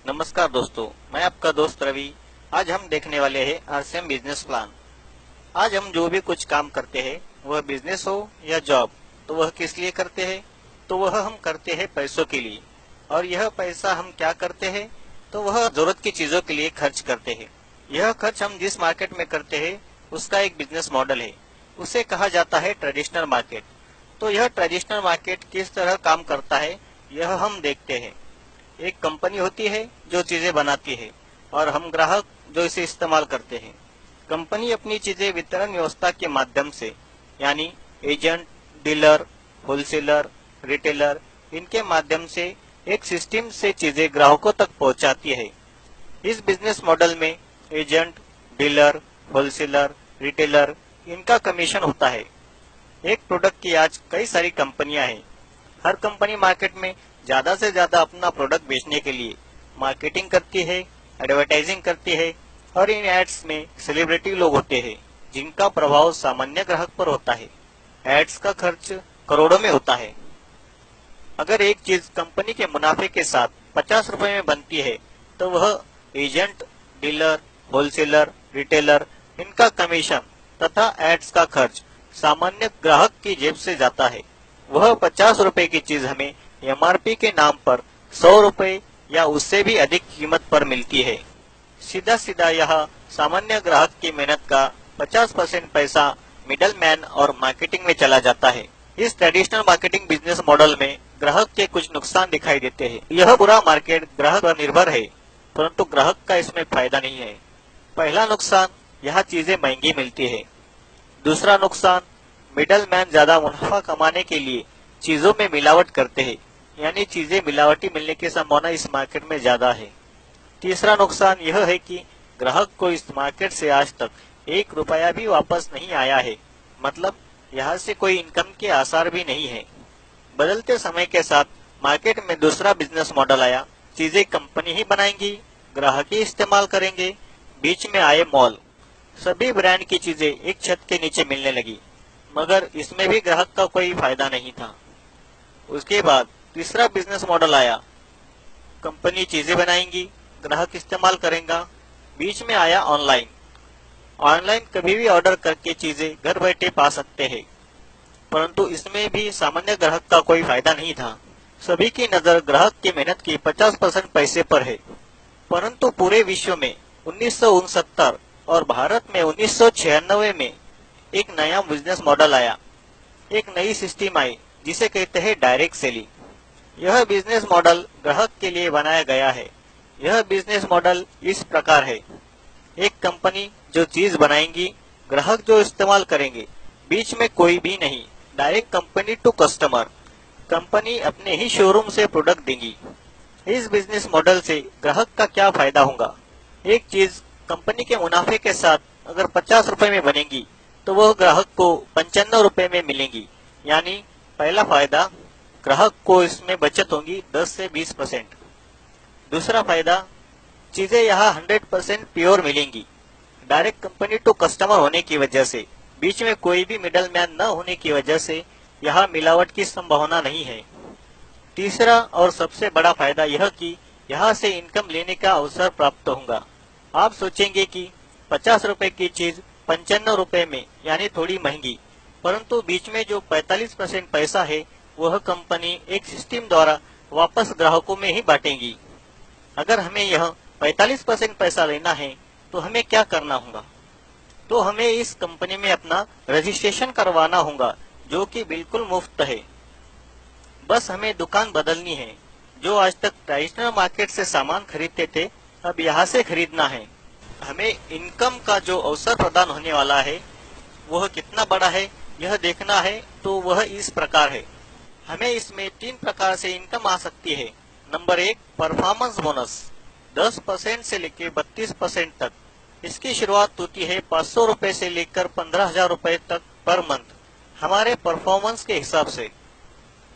नमस्कार दोस्तों, मैं आपका दोस्त रवि। आज हम देखने वाले हैं आरसीएम बिजनेस प्लान। आज हम जो भी कुछ काम करते हैं, वह बिजनेस हो या जॉब, तो वह किस लिए करते हैं? तो वह हम करते हैं पैसों के लिए। और यह पैसा हम क्या करते हैं? तो वह जरूरत की चीजों के लिए खर्च करते हैं। यह खर्च हम जिस मार्केट में करते हैं, उसका एक बिजनेस मॉडल है। उसे कहा जाता है ट्रेडिशनल मार्केट। तो यह ट्रेडिशनल मार्केट किस तरह काम करता है, यह हम देखते हैं। एक कंपनी होती है जो चीजें बनाती है और हम ग्राहक जो इसे इस्तेमाल करते हैं। कंपनी अपनी चीजें वितरण व्यवस्था के माध्यम से, यानी एजेंट, डीलर, होलसेलर, रिटेलर, इनके माध्यम से एक सिस्टम से चीजें ग्राहकों तक पहुंचाती है। इस बिजनेस मॉडल में एजेंट, डीलर, होलसेलर, रिटेलर, इनका कमीशन होता है। एक प्रोडक्ट की आज कई सारी कंपनियां हैं। हर कंपनी मार्केट में ज्यादा से ज्यादा अपना प्रोडक्ट बेचने के लिए मार्केटिंग करती है, एडवर्टाइजिंग करती है और इन एड्स में सेलिब्रिटी लोग होते हैं जिनका प्रभाव सामान्य ग्राहक पर होता है। एड्स का खर्च करोड़ों में होता है। अगर एक चीज कंपनी के मुनाफे के साथ 50 रुपए में बनती है, तो वह एजेंट, डीलर, होलसेलर, रिटेलर, इनका कमीशन तथा एड्स का खर्च सामान्य ग्राहक की जेब से जाता है। वह 50 रुपए की चीज हमें एमआरपी के नाम पर 100 रुपए या उससे भी अधिक कीमत पर मिलती है। सीधा सीधा यह सामान्य ग्राहक की मेहनत का 50% पैसा मिडल मैन और मार्केटिंग में चला जाता है। इस ट्रेडिशनल मार्केटिंग बिजनेस मॉडल में ग्राहक के कुछ नुकसान दिखाई देते हैं। यह पूरा मार्केट ग्राहक पर निर्भर है, परंतु ग्राहक का इसमें फायदा नहीं है। पहला नुकसान, यह चीजें महंगी मिलती है। दूसरा नुकसान, मिडल मैन ज्यादा मुनाफा कमाने के लिए चीजों में मिलावट करते हैं, यानी चीजें मिलावटी मिलने की संभावना इस मार्केट में ज्यादा है। तीसरा नुकसान यह है कि ग्राहक को इस मार्केट से आज तक 1 रुपया भी वापस नहीं आया है, मतलब यहाँ से कोई इनकम के आसार भी नहीं है। बदलते समय के साथ मार्केट में दूसरा बिजनेस मॉडल आया। चीजें कंपनी ही बनाएंगी, ग्राहक ही इस्तेमाल करेंगे। बीच में आए मॉल। सभी ब्रांड की चीजें एक छत के नीचे मिलने लगी, मगर इसमें भी ग्राहक का कोई फायदा नहीं था। उसके बाद तीसरा बिजनेस मॉडल आया। कंपनी चीजें बनाएंगी, ग्राहक इस्तेमाल करेगा। बीच में आया ऑनलाइन। ऑनलाइन कभी भी ऑर्डर करके चीजें घर बैठे पा सकते हैं, परंतु इसमें भी सामान्य ग्राहक का कोई फायदा नहीं था। सभी की नजर ग्राहक की मेहनत की 50% पैसे पर है। परंतु पूरे विश्व में 1969 और भारत में 1996 में एक नया बिजनेस मॉडल आया। एक नई सिस्टम आई जिसे कहते हैं डायरेक्ट सेलिंग। यह बिजनेस मॉडल ग्राहक के लिए बनाया गया है। यह बिजनेस मॉडल इस प्रकार है। एक कंपनी जो चीज बनाएंगी, ग्राहक जो इस्तेमाल करेंगे, बीच में कोई भी नहीं। Direct company to customer. Company अपने ही शोरूम से प्रोडक्ट देंगी। इस बिजनेस मॉडल से ग्राहक का क्या फायदा होगा? एक चीज कंपनी के मुनाफे के साथ अगर 50 रुपए में बनेगी, तो वह ग्राहक को 95 रुपए में मिलेंगी। यानी पहला फायदा, ग्राहक को इसमें बचत होगी 10 से 20%। दूसरा फायदा, चीजें यहाँ 100% प्योर मिलेंगी। डायरेक्ट कंपनी टू कस्टमर होने की वजह से, बीच में कोई भी मिडल मैन न होने की वजह से यहाँ मिलावट की संभावना नहीं है। तीसरा और सबसे बड़ा फायदा यह कि यहाँ से इनकम लेने का अवसर प्राप्त होगा। आप सोचेंगे कि 50 रुपए की चीज 95 रुपए में, यानी थोड़ी महंगी, परंतु बीच में जो 45% पैसा है, वह कंपनी एक सिस्टम द्वारा वापस ग्राहकों में ही बांटेगी। अगर हमें यह 45% पैसा लेना है, तो हमें क्या करना होगा? तो हमें इस कंपनी में अपना रजिस्ट्रेशन करवाना होगा, जो कि बिल्कुल मुफ्त है। बस हमें दुकान बदलनी है। जो आज तक ट्रेडिशनल मार्केट से सामान खरीदते थे, अब यहाँ से खरीदना है। हमें इनकम का जो अवसर प्रदान होने वाला है, वह कितना बड़ा है, यह देखना है। तो वह इस प्रकार है। हमें इसमें 3 प्रकार से इनकम आ सकती है। नंबर 1, परफॉर्मेंस बोनस 10% से लेकर 32% तक। इसकी शुरुआत होती है 500 रुपए से लेकर 15,000 रुपए तक पर मंथ, हमारे परफॉर्मेंस के हिसाब से।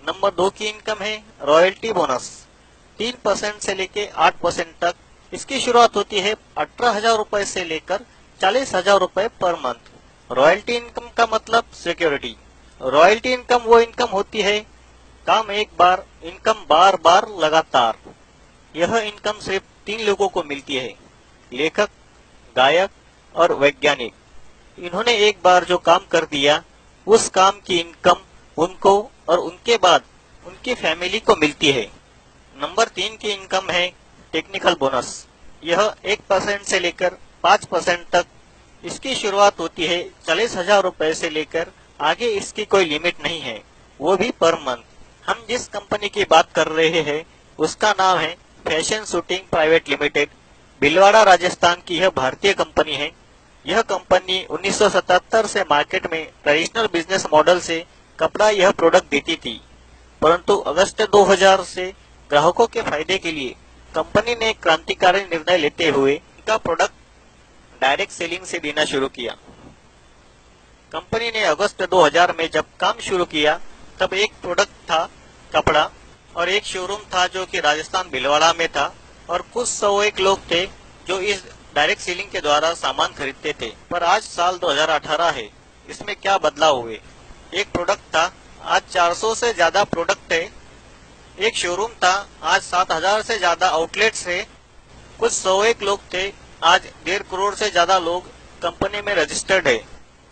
नंबर 2 की इनकम है रॉयल्टी बोनस, 3% से लेकर 8% तक। इसकी शुरुआत होती है 18,000 रुपए से लेकर 40,000 रुपए पर मंथ। रॉयल्टी इनकम का मतलब सिक्योरिटी। रॉयल्टी इनकम वो इनकम होती है, काम एक बार, इनकम बार बार लगातार। यह इनकम सिर्फ तीन लोगों को मिलती है, लेखक, गायक और वैज्ञानिक। इन्होंने एक बार जो काम कर दिया, उस काम की इनकम उनको और उनके बाद उनकी फैमिली को मिलती है। नंबर 3 की इनकम है टेक्निकल बोनस। यह 1% से लेकर 5% तक इसकी शुरुआत होती है। 40,000 रुपए से लेकर आगे इसकी कोई लिमिट नहीं है, वो भी पर मंथ। हम जिस कंपनी की बात कर रहे हैं उसका नाम है fashion shooting private limited. Bhilwara Rajasthan की यह भारतीय कंपनी है। यह कंपनी 1977 से मार्केट में ट्रेडिशनल बिजनेस मॉडल से कपड़ा यह प्रोडक्ट देती थी, परंतु अगस्त 2000 से ग्राहकों के फायदे के लिए कंपनी ने क्रांतिकारी निर्णय लेते हुए इनका प्रोडक्ट डायरेक्ट सेलिंग से देना शुरू किया। कंपनी ने अगस्त 2000 में जब काम शुरू किया तब एक प्रोडक्ट था कपड़ा और एक शोरूम था जो कि राजस्थान भिलवाड़ा में था, और कुछ 101 लोग थे जो इस डायरेक्ट सेलिंग के द्वारा सामान खरीदते थे। पर आज साल 2018 है, इसमें क्या बदलाव हुए? एक प्रोडक्ट था, आज 400 से ज्यादा प्रोडक्ट है। एक शोरूम था, आज 7000 से ज्यादा आउटलेट्स है। कुछ 101 लोग थे, आज 1.5 करोड़ से ज्यादा लोग कंपनी में रजिस्टर्ड है।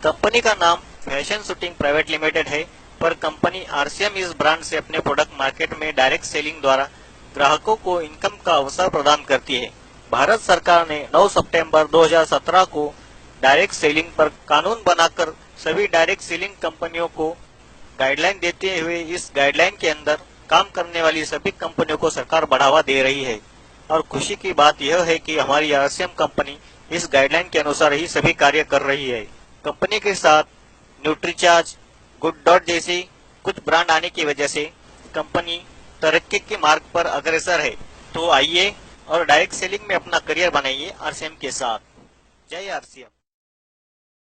कंपनी का नाम फैशन शूटिंग प्राइवेट लिमिटेड है, पर कंपनी आरसीएम इस ब्रांड से अपने प्रोडक्ट मार्केट में डायरेक्ट सेलिंग द्वारा ग्राहकों को इनकम का अवसर प्रदान करती है। भारत सरकार ने 9 सितंबर 2017 को डायरेक्ट सेलिंग पर कानून बनाकर सभी डायरेक्ट सेलिंग कंपनियों को गाइडलाइन देते हुए इस गाइडलाइन के अंदर काम करने वाली सभी कंपनियों को सरकार बढ़ावा दे रही है। और खुशी की बात यह है कि हमारी आरसीएम कंपनी इस गाइडलाइन के अनुसार ही सभी कार्य कर रही है। कंपनी के साथ न्यूट्रीचार्ज, गुड डॉट जैसी कुछ ब्रांड आने की वजह से कंपनी तरक्की के मार्ग पर अग्रसर है। तो आइए और डायरेक्ट सेलिंग में अपना करियर बनाइए आरसीएम के साथ। जय आरसीएम।